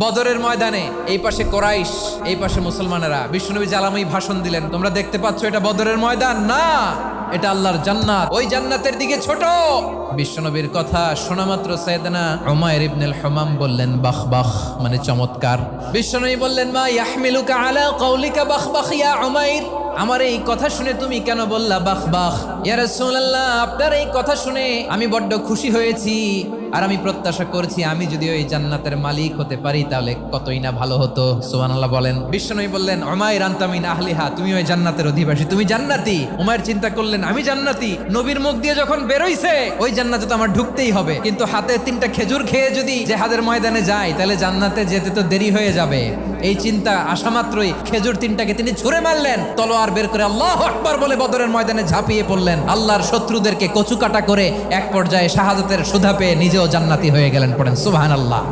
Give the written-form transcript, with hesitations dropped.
বদরের ময়দানে এই পাশে কোরাইশ, এই পাশে মুসলমানেরা। বিশ্বনবী জালাময়ী ভাষণ দিলেন, তোমরা দেখতে পাচ্ছ এটা বদরের ময়দান না, এটা আল্লাহর জান্নাত, ওই জান্নাতের দিকে ছোট। বিশ্বনবীর কথা শোনা মাত্র সাইয়েদনা উমাইর ইবনুল হুমাম বললেন বাখ বাখ, মানে চমৎকার। বিশ্বনবী বললেন মা ইয়াহমিলুকা আলা কওলিকা বাখ বাখ ইয়া উমাইর, আমার এই কথা শুনে তুমি কেন বললা বাখ বাখ? ইয়া রাসূলুল্লাহ, আপনার এই কথা শুনে আমি বড্ড খুশি হয়েছি, আর আমি প্রত্যাশা করছি আমি যদি ওই জান্নাতের মালিক হতে পারি তাহলে কতই না ভালো হতো। সুবহানাল্লাহ বলেন। বিশ্বনবী বললেন উমাইর আনতা মিন আহলিহা, তুমি ওই জান্নাতের অধিবাসী, তুমি জান্নাতি। উমাইর চিন্তা করলেন আমি জান্নাতি, নবীর মুখ দিয়ে যখন বেরোইছে ওই জান্নাতে তো আমার ঢুকতেই হবে, কিন্তু হাতে 3টা খেজুর খেয়ে যদি জেহাদের ময়দানে যাই তাহলে জান্নাতে যেতে তো দেরি হয়ে যাবে। এই চিন্তা আসা মাত্রই খেজুর 3টাকে তিনি ছুঁড়ে মারলেন, তলোয়ার বের করে আল্লাহু আকবার বলে বদরের ময়দানে ঝাঁপিয়ে পড়লেন। আল্লাহর শত্রুদেরকে কচুকাটা করে এক পর্যায়ে শাহাদাতের সুধা পেয়ে নিজেও জান্নাতি হয়ে গেলেন। পড়েন সুবহানাল্লাহ।